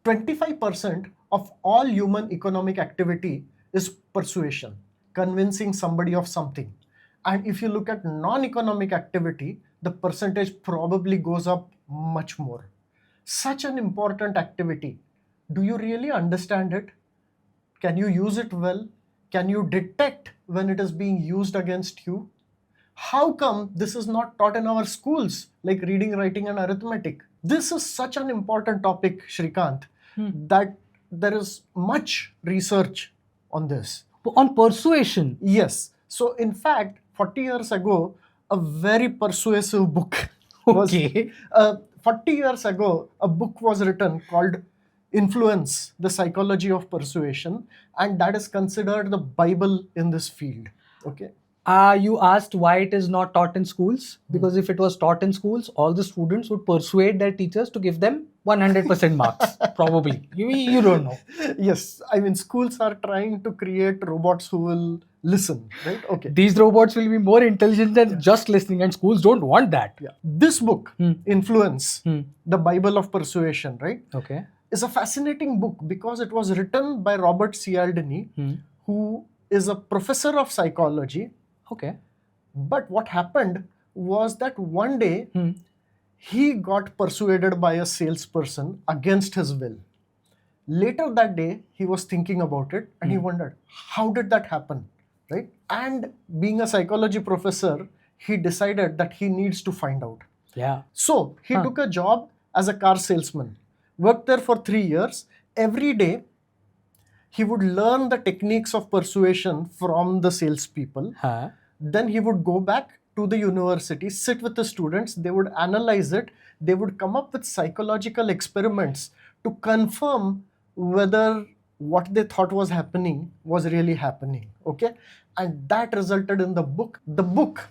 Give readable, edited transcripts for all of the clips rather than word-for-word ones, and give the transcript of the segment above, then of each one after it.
25% of all human economic activity is persuasion, convincing somebody of something. And if you look at non-economic activity, the percentage probably goes up much more. Such an important activity. Do you really understand it? Can you use it well? Can you detect when it is being used against you? How come this is not taught in our schools, like reading, writing, and arithmetic? This is such an important topic, Shrikant, that there is much research on this. On persuasion? Yes. So, in fact, 40 years ago, a very persuasive book was... Okay. 40 years ago, a book was written called Influence, the Psychology of Persuasion, and that is considered the Bible in this field. Okay. You asked why it is not taught in schools? Because if it was taught in schools, all the students would persuade their teachers to give them 100% marks. Probably. You don't know. Yes. I mean, schools are trying to create robots who will listen, right? Okay. These robots will be more intelligent than just listening, and schools don't want that. Yeah. This book, Influence, the Bible of Persuasion, right? Okay. Is a fascinating book because it was written by Robert Cialdini, who is a professor of psychology. Okay. But what happened was that one day he got persuaded by a salesperson against his will. Later that day, he was thinking about it and he wondered, how did that happen? Right? And being a psychology professor, he decided that he needs to find out. Yeah. So he took a job as a car salesman, worked there for 3 years. Every day, he would learn the techniques of persuasion from the salespeople. Then he would go back to the university, sit with the students, they would analyze it, they would come up with psychological experiments to confirm whether what they thought was happening was really happening. Okay? And that resulted in the book. The book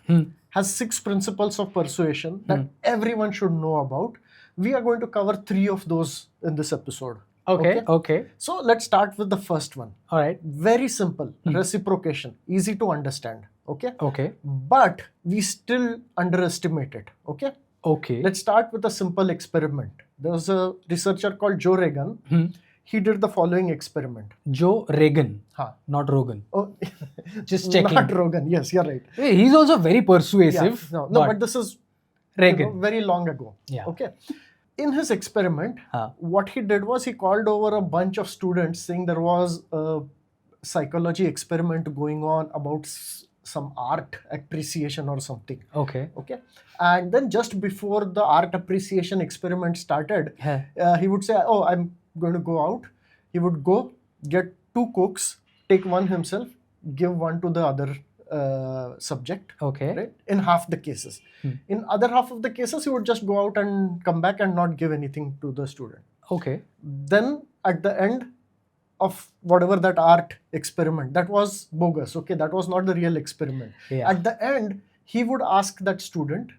has 6 principles of persuasion that everyone should know about. We are going to cover 3 of those in this episode. Okay. So let's start with the first one. All right. Very simple. Reciprocation. Easy to understand. Okay. But we still underestimate it. Okay. Let's start with a simple experiment. There was a researcher called Joe Rogan. He did the following experiment. Joe Rogan, not Rogan. Oh, just checking. Not Rogan. Yes, you're right. Hey, he's also very persuasive. Yeah. No, but this is Rogan. very long ago. Yeah. Okay. In his experiment, what he did was he called over a bunch of students saying there was a psychology experiment going on about some art appreciation or something. Okay. And then just before the art appreciation experiment started, he would say, oh, I'm going to go out. He would go get 2 Cokes, take one himself, give one to the other subject. Okay. Right? In half the cases. In other half of the cases, he would just go out and come back and not give anything to the student. Okay. Then at the end of whatever that art experiment, that was bogus. Okay, that was not the real experiment. Yeah. At the end, he would ask that student,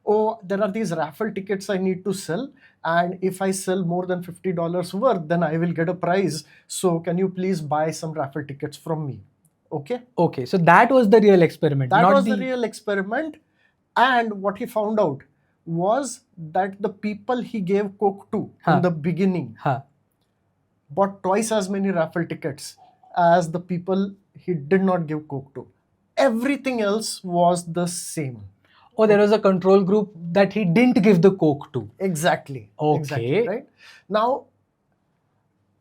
oh, there are these raffle tickets I need to sell, and if I sell more than $50 worth, then I will get a prize. So can you please buy some raffle tickets from me? Okay, so that was the real experiment. That was the real experiment. And what he found out was that the people he gave Coke to in the beginning bought twice as many raffle tickets as the people he did not give Coke to. Everything else was the same. Oh, there was a control group that he didn't give the Coke to. Exactly. Okay. Exactly, right? Now,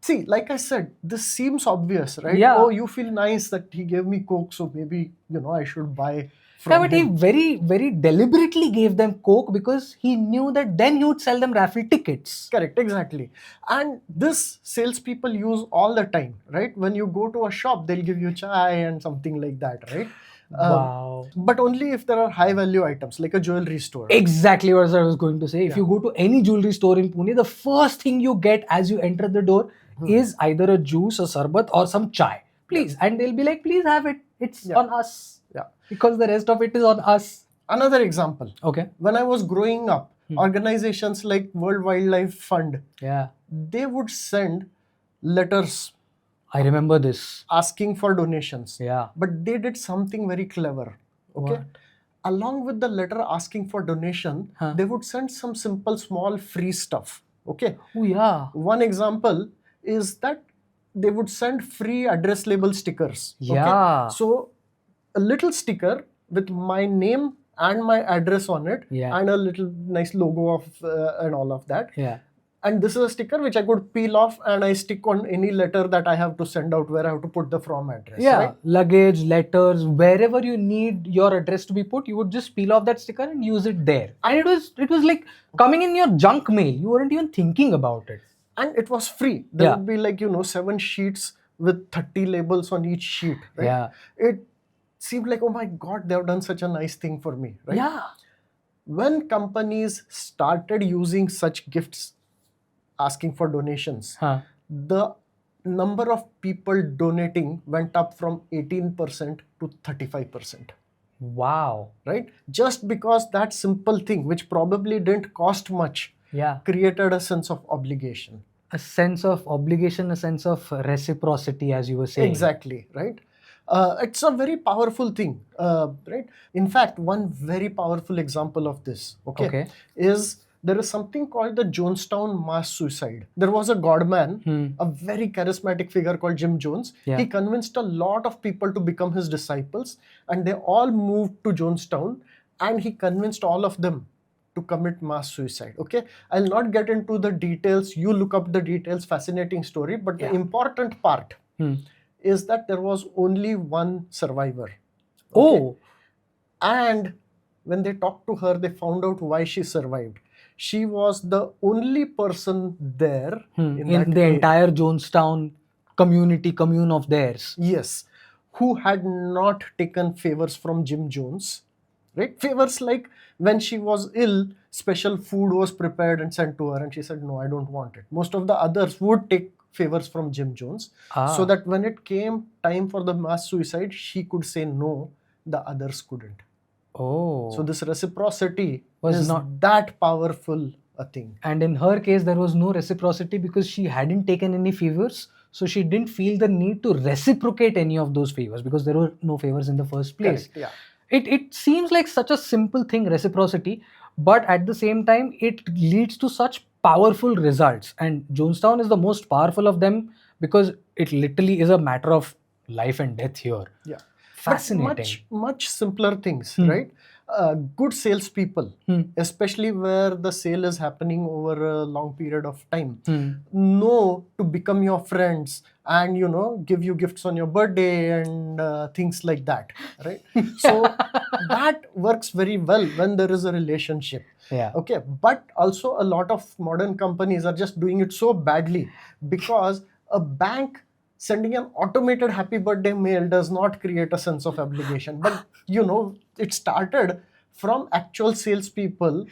see, like I said, this seems obvious, right? Yeah. Oh, you feel nice that he gave me Coke, so maybe, I should buy from Yeah, but him. he very, very deliberately gave them Coke because he knew that then he would sell them raffle tickets. Correct, exactly. And this salespeople use all the time, right? When you go to a shop, they'll give you chai and something like that, right? Wow. But only if there are high value items, like a jewelry store. Exactly what I was going to say. If you go to any jewelry store in Pune, the first thing you get as you enter the door is either a juice, a sarbat, or some chai. Please. And they'll be like, please have it. It's on us. Yeah. Because the rest of it is on us. Another example. Okay. When I was growing up, organizations like World Wildlife Fund, they would send letters. I remember this. Asking for donations. Yeah. But they did something very clever. Okay. What? Along with the letter asking for donation, they would send some simple small free stuff. Okay. Oh yeah. One example is that they would send free address label stickers. Yeah. Okay? So a little sticker with my name and my address on it, Yeah. and a little nice logo of and all of that. Yeah. And this is a sticker which I could peel off and I stick on any letter that I have to send out where I have to put the from address. Yeah, Right? luggage, letters, wherever you need your address to be put, you would just peel off that sticker and use it there. And it was like coming in your junk mail. You weren't even thinking about it. And it was free. There Yeah. would be like 7 sheets with 30 labels on each sheet. Right? Yeah. It seemed like, oh my God, they have done such a nice thing for me. Right? Yeah. When companies started using such gifts, asking for donations, Huh. the number of people donating went up from 18% to 35%. Wow. Right? Just because that simple thing, which probably didn't cost much, Yeah. created a sense of obligation. A sense of obligation, a sense of reciprocity, as you were saying. Exactly, right? It's a very powerful thing, right? In fact, one very powerful example of this, Okay. is there is something called the Jonestown mass suicide. There was a godman, a very charismatic figure called Jim Jones. Yeah. He convinced a lot of people to become his disciples, and they all moved to Jonestown, and he convinced all of them to commit mass suicide. Okay, I'll not get into the details. You look up the details. Fascinating story. But the important part is that there was only one survivor. Okay? Oh. And when they talked to her, they found out why she survived. She was the only person there In the entire Jonestown commune of theirs. Yes, who had not taken favors from Jim Jones. Right? Favors like when she was ill, special food was prepared and sent to her, and she said, no, I don't want it. Most of the others would take favors from Jim Jones, so that when it came time for the mass suicide, she could say no, the others couldn't. Oh. So this reciprocity Was is not that powerful a thing. And in her case, there was no reciprocity because she hadn't taken any favors. So she didn't feel the need to reciprocate any of those favors because there were no favors in the first place. Correct, yeah. It seems like such a simple thing, reciprocity, but at the same time, it leads to such powerful results. And Jonestown is the most powerful of them because it literally is a matter of life and death here. Yeah. Fascinating. But much simpler things, right? Good salespeople, especially where the sale is happening over a long period of time, know to become your friends and give you gifts on your birthday and things like that, right? So that works very well when there is a relationship. Yeah. Okay, but also a lot of modern companies are just doing it so badly because a bank sending an automated happy birthday mail does not create a sense of obligation. But it started from actual salespeople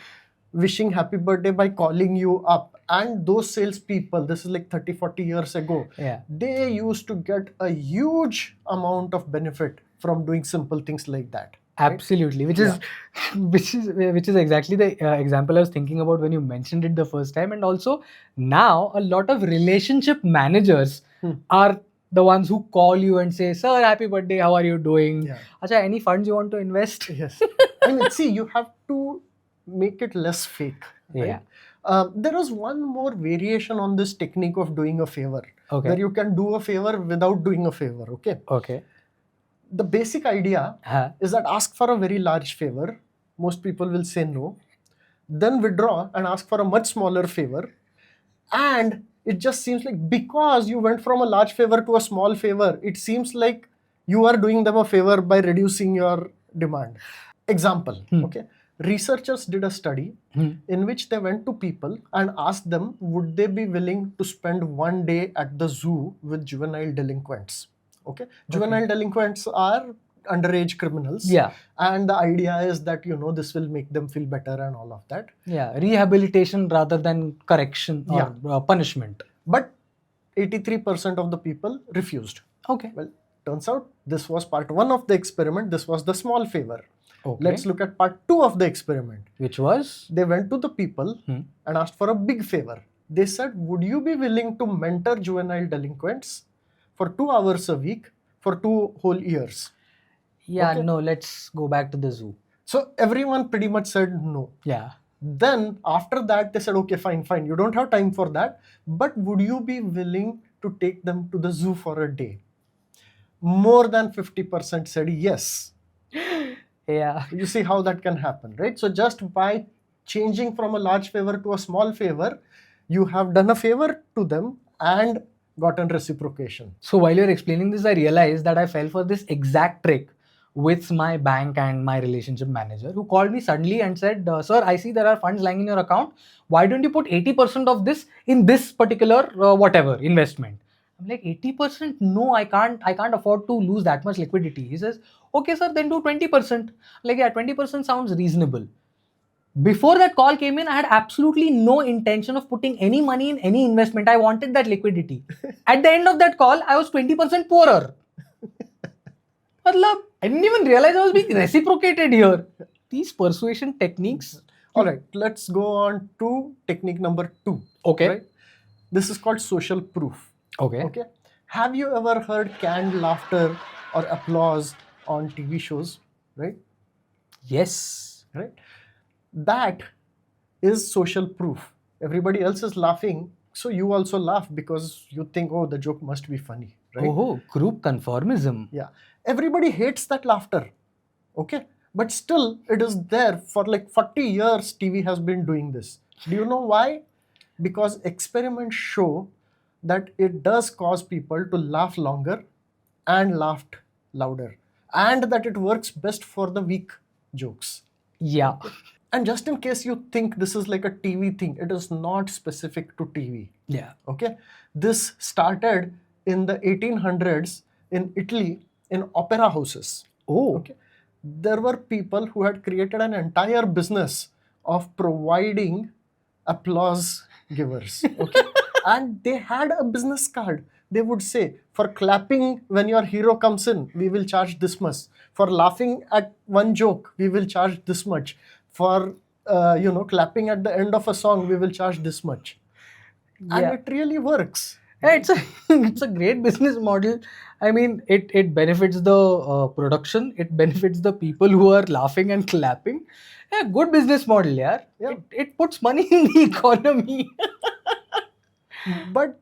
wishing happy birthday by calling you up. And those salespeople, this is like 30-40 years ago, they used to get a huge amount of benefit from doing simple things like that. Absolutely, which is exactly the example I was thinking about when you mentioned it the first time. And also now a lot of relationship managers are the ones who call you and say, sir, happy birthday, how are you doing? Acha, any funds you want to invest? Yes. I mean, see, you have to make it less fake. Right? There is one more variation on this technique of doing a favor, where you can do a favor without doing a favor. Okay. The basic idea is that ask for a very large favor. Most people will say no. Then withdraw and ask for a much smaller favor. And it just seems like because you went from a large favor to a small favor, it seems like you are doing them a favor by reducing your demand. Example, okay. Researchers did a study in which they went to people and asked them, would they be willing to spend one day at the zoo with juvenile delinquents? Okay. Juvenile delinquents are underage criminals. And the idea is that, this will make them feel better and all of that. Rehabilitation rather than correction or punishment. But 83% of the people refused. Okay. Well, turns out this was part 1 of the experiment. This was the small favor. Okay. Let's look at part 2 of the experiment. Which was? They went to the people and asked for a big favor. They said, would you be willing to mentor juvenile delinquents for 2 hours a week for 2 whole years? No, let's go back to the zoo. So everyone pretty much said no. Then after that, they said, okay, fine, you don't have time for that, but would you be willing to take them to the zoo for a day? More than 50% said yes. Yeah. You see how that can happen, right? So just by changing from a large favor to a small favor, you have done a favor to them and gotten reciprocation. So while you're explaining this, I realized that I fell for this exact trick with my bank and my relationship manager, who called me suddenly and said, sir, I see there are funds lying in your account. Why don't you put 80% of this in this particular whatever investment? I'm like, 80%? No, I can't afford to lose that much liquidity. He says, okay, sir, then do 20%. Like, yeah, 20% sounds reasonable. Before that call came in, I had absolutely no intention of putting any money in any investment. I wanted that liquidity. At the end of that call, I was 20% poorer. I didn't even realize I was being reciprocated here. These persuasion techniques. All right, let's go on to technique number 2. Okay. Right? This is called social proof. Okay. Have you ever heard canned laughter or applause on TV shows? Right? Yes. Right? That is social proof. Everybody else is laughing, so you also laugh because you think, oh, the joke must be funny. Right? Oh, group conformism. Yeah. Everybody hates that laughter. Okay? But still, it is there. For like 40 years, TV has been doing this. Do you know why? Because experiments show that it does cause people to laugh longer and laugh louder, and that it works best for the weak jokes. Yeah. And just in case you think this is like a TV thing, it is not specific to TV. Yeah. Okay? This started in the 1800s in Italy in opera houses. Oh. Okay? There were people who had created an entire business of providing applause givers. Okay? And they had a business card. They would say, for clapping when your hero comes in, we will charge this much. For laughing at one joke, we will charge this much. For clapping at the end of a song, we will charge this much. Yeah. And it really works. Yeah, it's a great business model. I mean, it benefits the production. It benefits the people who are laughing and clapping. Yeah, good business model, yeah. It puts money in the economy. But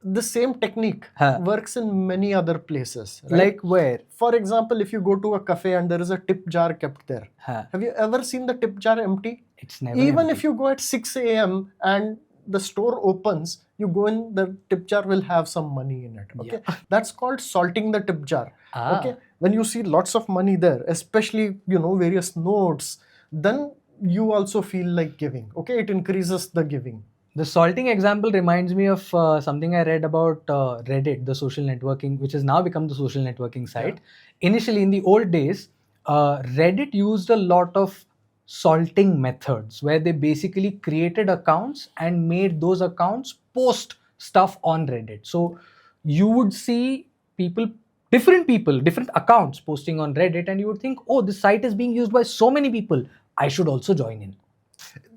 the same technique works in many other places. Right? Like where? For example, if you go to a cafe and there is a tip jar kept there. Have you ever seen the tip jar empty? It's never Even empty. if you go at 6 a.m. and the store opens, you go in, the tip jar will have some money in it. Okay, that's called salting the tip jar. Okay, when you see lots of money there, especially various notes, then you also feel like giving. Okay, it increases the giving. The salting example reminds me of something I read about Reddit, the social networking, which has now become the social networking site. Initially, in the old days, Reddit used a lot of salting methods where they basically created accounts and made those accounts post stuff on Reddit. So you would see different accounts posting on Reddit, and you would think, oh, this site is being used by so many people, I should also join in.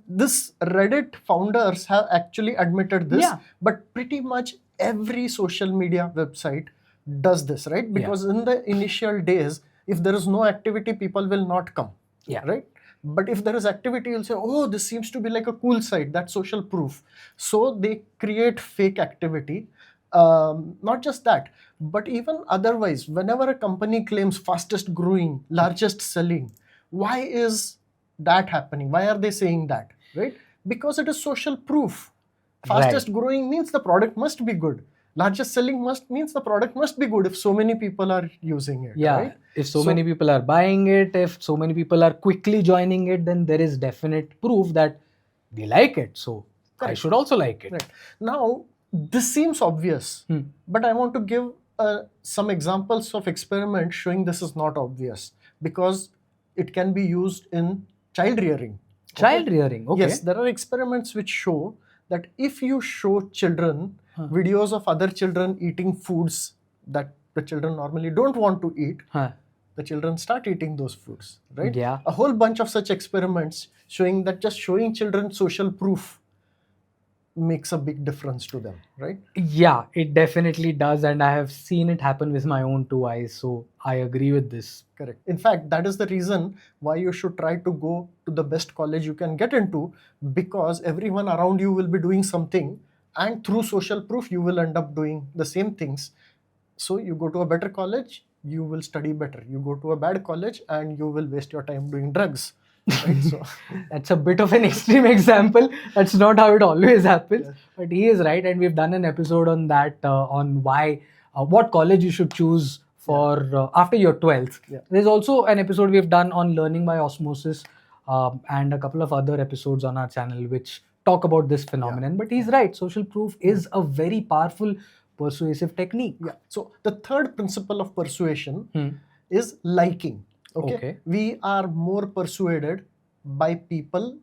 This Reddit founders have actually admitted this, but pretty much every social media website does this, right? Because in the initial days, if there is no activity, people will not come, right? But if there is activity, you'll say, oh, this seems to be like a cool site, that's social proof. So they create fake activity. Not just that, but even otherwise, whenever a company claims fastest growing, largest selling, why is that happening? Why are they saying that? Right? Because it is social proof. Fastest growing means the product must be good. Largest selling means the product must be good if so many people are using it. Yeah. Right? If so many people are buying it, if so many people are quickly joining it, then there is definite proof that they like it. So I should also like it. Right. Now, this seems obvious, but I want to give some examples of experiments showing this is not obvious, because it can be used in child rearing. Child rearing, okay. Yes, there are experiments which show that if you show children videos of other children eating foods that the children normally don't want to eat, the children start eating those foods, right? Yeah. A whole bunch of such experiments showing that just showing children social proof makes a big difference to them, right? Yeah, it definitely does, and I have seen it happen with my own two eyes, so I agree with this. Correct. In fact, that is the reason why you should try to go to the best college you can get into, because everyone around you will be doing something, and through social proof, you will end up doing the same things. So you go to a better college, you will study better. You go to a bad college and you will waste your time doing drugs. Right? So That's a bit of an extreme example. That's not how it always happens. Yeah. But he is right, and we've done an episode on that, on why, what college you should choose for after your 12th. Yeah. There's also an episode we've done on learning by osmosis, and a couple of other episodes on our channel which talk about this phenomenon. But he's right. Social proof is a very powerful persuasive technique. Yeah. So the third principle of persuasion is liking. Okay? We are more persuaded by people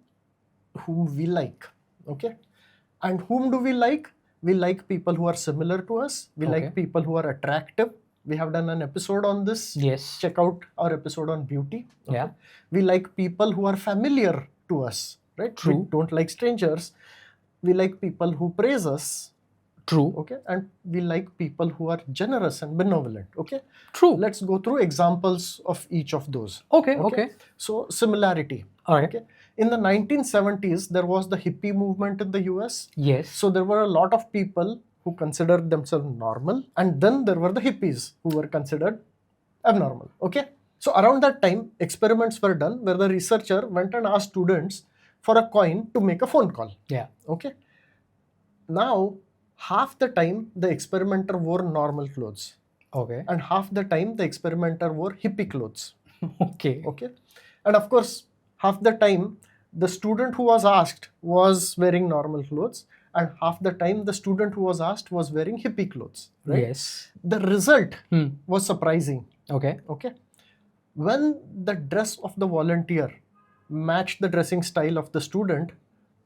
whom we like. Okay? And whom do we like? We like people who are similar to us. We like people who are attractive. We have done an episode on this. Yes. Check out our episode on beauty. Okay? Yeah. We like people who are familiar to us. Right? True. We don't like strangers. We like people who praise us. True. Okay, and we like people who are generous and benevolent. Okay, True. Let's go through examples of each of those. Okay. So similarity. All right. Okay, in the 1970s, there was the hippie movement in the US. Yes. So there were a lot of people who considered themselves normal, and then there were the hippies who were considered abnormal. Okay, so around that time, experiments were done where the researcher went and asked students for a coin to make a phone call. Yeah. Okay, now half the time the experimenter wore normal clothes. Okay. And half the time the experimenter wore hippie clothes. Okay. And of course, half the time the student who was asked was wearing normal clothes, and half the time the student who was asked was wearing hippie clothes. Right? Yes. The result was surprising. Okay. When the dress of the volunteer matched the dressing style of the student,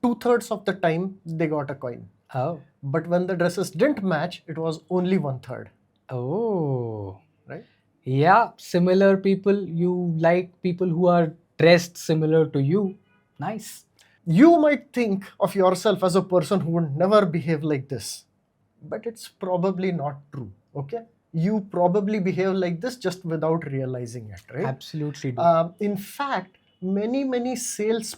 2/3 of the time they got a coin. Oh. But when the dresses didn't match, it was only 1/3. Oh. Right? Yeah, similar people. You like people who are dressed similar to you. Nice. You might think of yourself as a person who would never behave like this, but it's probably not true. Okay? You probably behave like this just without realizing it, right? Absolutely do. In fact, many sales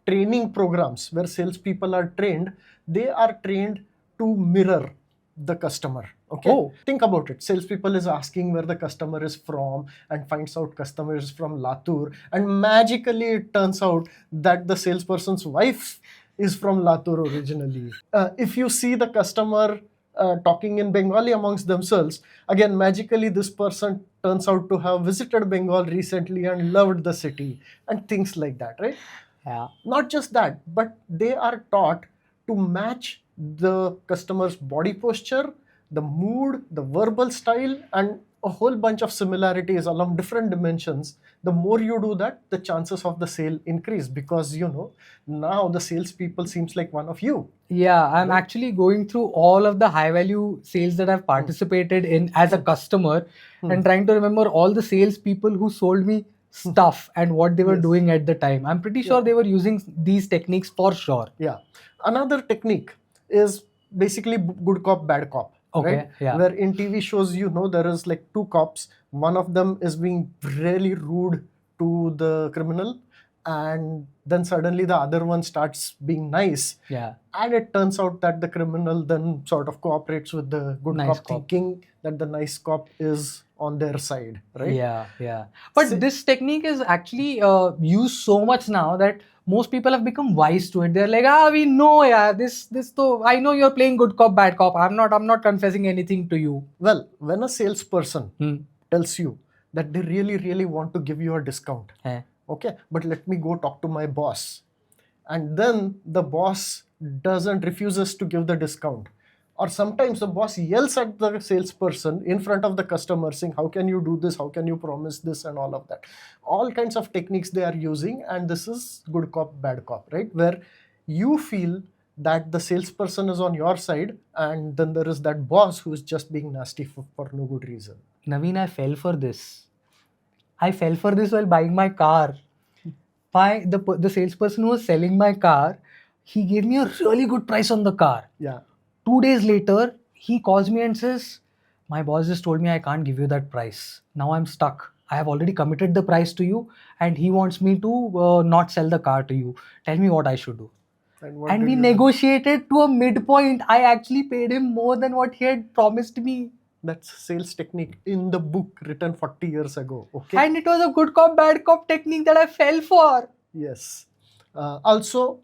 training programs where salespeople are trained, they are trained to mirror the customer. Okay. Oh. Think about it. Salespeople is asking where the customer is from and finds out customer is from Latur, and magically it turns out that the salesperson's wife is from Latur originally. If you see the customer talking in Bengali amongst themselves, again magically this person turns out to have visited Bengal recently and loved the city and things like that, right? Yeah. Not just that, but they are taught to match the customer's body posture, the mood, the verbal style, and a whole bunch of similarities along different dimensions. The more you do that, the chances of the sale increase, because now the salespeople seems like one of you. Yeah, I'm actually going through all of the high value sales that I've participated in as a customer and trying to remember all the salespeople who sold me stuff and what they were doing at the time. I'm pretty sure they were using these techniques for sure. Yeah. Another technique is basically good cop, bad cop. Okay, right? yeah. Where in TV shows, there is like two cops. One of them is being really rude to the criminal, and then suddenly the other one starts being nice. Yeah. And it turns out that the criminal then sort of cooperates with the good Nice cop, cop. thinking that the nice cop is on their side, right? Yeah. But this technique is actually used so much now that most people have become wise to it. They're like, we know, this though, I know you're playing good cop, bad cop. I'm not confessing anything to you. Well, when a salesperson tells you that they really want to give you a discount, okay, but let me go talk to my boss, and then the boss refuses to give the discount, or sometimes the boss yells at the salesperson in front of the customer saying, how can you do this, how can you promise this, and all of that. All kinds of techniques they are using, and this is good cop, bad cop, right? Where you feel that the salesperson is on your side, and then there is that boss who is just being nasty for no good reason. Naveen, I fell for this. I fell for this while buying my car. The salesperson who was selling my car, he gave me a really good price on the car. Yeah. 2 days later, he calls me and says, my boss just told me I can't give you that price. Now I'm stuck. I have already committed the price to you, and he wants me to not sell the car to you. Tell me what I should do. And what And did we you do? negotiated to a midpoint. I actually paid him more than what he had promised me. That's sales technique in the book written 40 years ago. Okay. And it was a good cop, bad cop technique that I fell for. Yes. Also,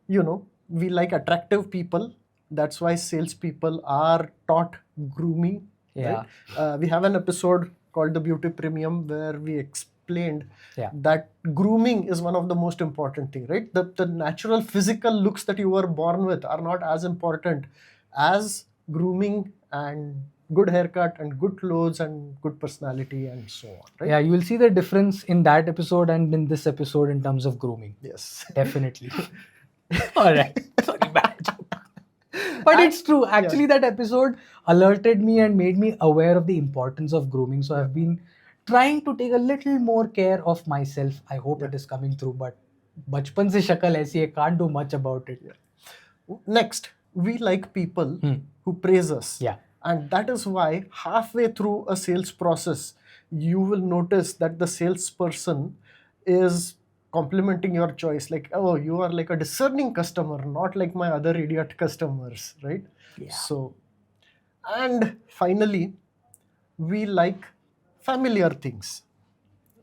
we like attractive people. That's why salespeople are taught grooming. Yeah. Right? We have an episode called The Beauty Premium where we explained Yeah. that grooming is one of the most important thing, right? The natural physical looks that you were born with are not as important as grooming and good haircut and good clothes and good personality and so on, right? Yeah, you will see the difference in that episode and in this episode in terms of grooming. Yes. Definitely. All right. Sorry, bad joke. But it's true. Actually, that episode alerted me and made me aware of the importance of grooming. So I've been trying to take a little more care of myself. I hope it is coming through. But bachpan se shakal aisi hai, can't do much about it. Next, we like people who praise us. Yeah. And that is why halfway through a sales process, you will notice that the salesperson is complimenting your choice. Like, oh, you are like a discerning customer, not like my other idiot customers, right? Yeah. So, and finally, we like familiar things.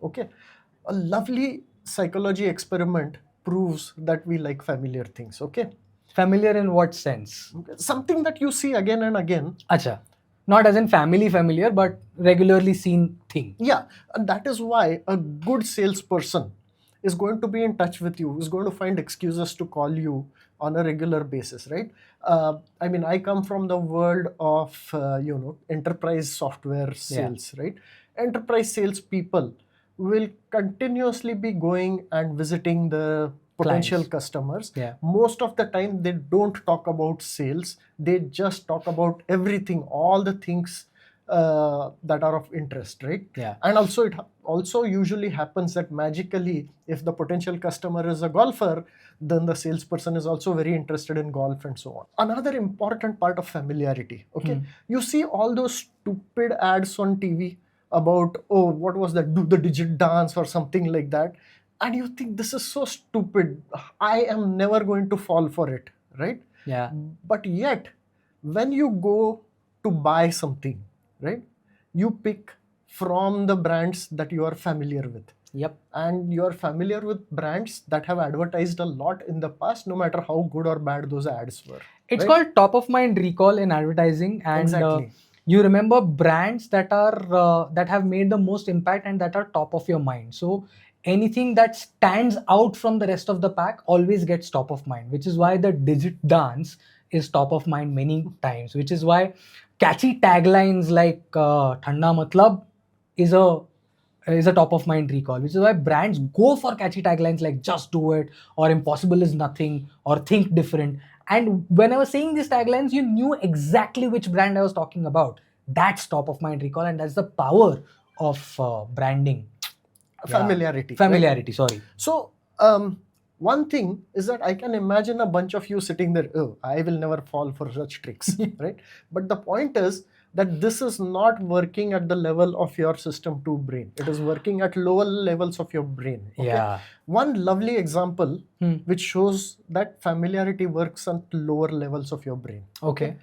Okay. A lovely psychology experiment proves that we like familiar things. Okay. Familiar in what sense? Something that you see again and again. Acha. Not as in family familiar, but regularly seen thing. Yeah, and that is why a good salesperson is going to be in touch with you, is going to find excuses to call you on a regular basis, right? I come from the world of, enterprise software sales, right? Enterprise sales people will continuously be going and visiting the potential customers. Yeah. Most of the time, they don't talk about sales. They just talk about everything, all the things that are of interest, right? Yeah. And also, it also usually happens that magically, if the potential customer is a golfer, then the salesperson is also very interested in golf and so on. Another important part of familiarity, okay? You see all those stupid ads on TV about, oh, what was that? Do the digit dance or something like that. And you think this is so stupid. I am never going to fall for it, right? Yeah. But yet, when you go to buy something, right, you pick from the brands that you are familiar with. Yep. And you are familiar with brands that have advertised a lot in the past, no matter how good or bad those ads were. It's right? called top of mind recall in advertising, and Exactly. you remember brands that are that have made the most impact and that are top of your mind. So anything that stands out from the rest of the pack always gets top of mind, which is why the digit dance is top of mind many times, which is why catchy taglines like Thanda Matlab is a top of mind recall, which is why brands go for catchy taglines like just do it or impossible is nothing or think different. And when I was saying these taglines, you knew exactly which brand I was talking about. That's top of mind recall, and that's the power of branding. Familiarity. Familiarity, right? sorry. So, one thing is that I can imagine a bunch of you sitting there, oh, I will never fall for such tricks, right? But the point is that this is not working at the level of your system 2 brain. It is working at lower levels of your brain. Okay? Yeah. One lovely example which shows that familiarity works at lower levels of your brain. Okay.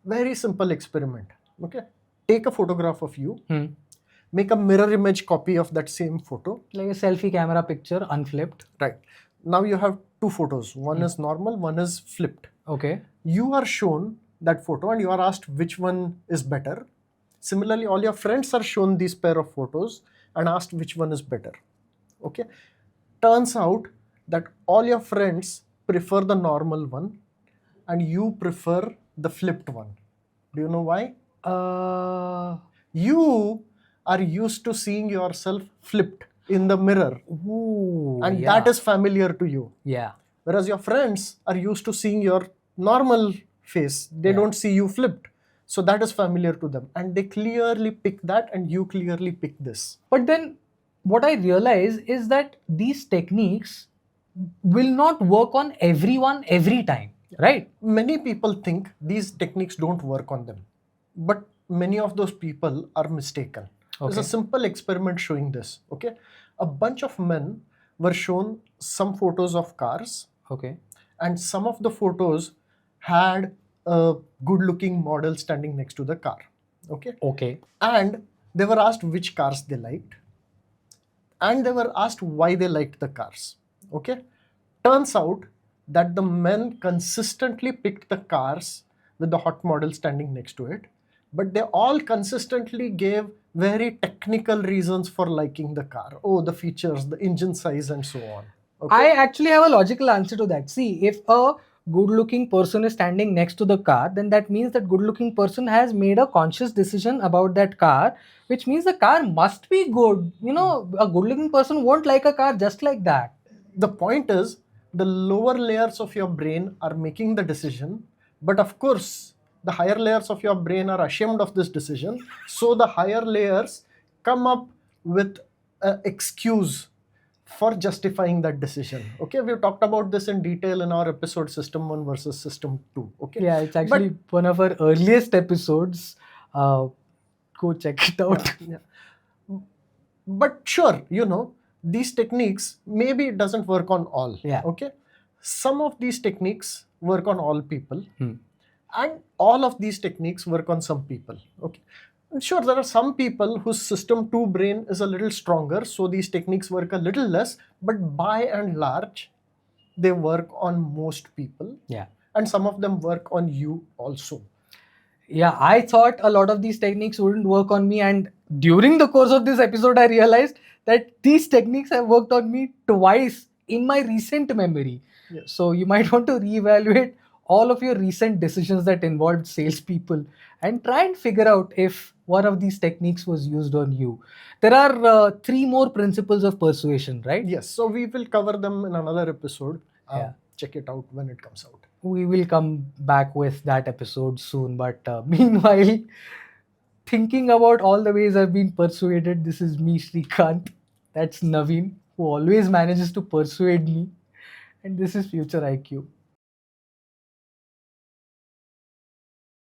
Very simple experiment. Okay. Take a photograph of you. Make a mirror image copy of that same photo. Like a selfie camera picture, unflipped. Right. Now you have 2 photos. One is normal, one is flipped. Okay. You are shown that photo and you are asked which one is better. Similarly, all your friends are shown these pair of photos and asked which one is better. Okay. Turns out that all your friends prefer the normal one and you prefer the flipped one. Do you know why? You are used to seeing yourself flipped in the mirror. Ooh, and that is familiar to you. Yeah. Whereas your friends are used to seeing your normal face. They don't see you flipped. So that is familiar to them. And they clearly pick that and you clearly pick this. But then what I realize is that these techniques, will not work on everyone every time, right? Many people think these techniques don't work on them, but many of those people are mistaken. There's a Okay. simple experiment showing this. Okay, a bunch of men were shown some photos of cars, Okay. and some of the photos had a good-looking model standing next to the car. Okay, Okay. and they were asked which cars they liked, and they were asked why they liked the cars. Okay, turns out that the men consistently picked the cars with the hot model standing next to it, but they all consistently gave very technical reasons for liking the car. Oh, the features, the engine size, and so on. I actually have a logical answer to that. See, if a good looking person is standing next to the car, then that means that good looking person has made a conscious decision about that car, which means the car must be good. You know, a good looking person won't like a car just like that. The point is, the lower layers of your brain are making the decision, but of course, the higher layers of your brain are ashamed of this decision. So the higher layers come up with an excuse for justifying that decision. Okay, we've talked about this in detail in our episode System 1 versus System 2. Okay, Yeah, it's actually one of our earliest episodes. Go check it out. yeah. But sure, these techniques, maybe it doesn't work on all. Yeah. Okay, some of these techniques work on all people, Hmm. and all of these techniques work on some people. Okay, and sure, there are some people whose system 2 brain is a little stronger, so these techniques work a little less, but by and large they work on most people. Yeah. And some of them work on you also. Yeah, I thought a lot of these techniques wouldn't work on me, and during the course of this episode, I realized that these techniques have worked on me twice in my recent memory. Yes. So you might want to reevaluate all of your recent decisions that involved salespeople and try and figure out if one of these techniques was used on you. There are 3 more principles of persuasion, right? Yes, so we will cover them in another episode. Yeah. Check it out when it comes out. We will come back with that episode soon. But meanwhile, thinking about all the ways I've been persuaded, this is me, Shrikant. That's Naveen, who always manages to persuade me. And this is Future IQ.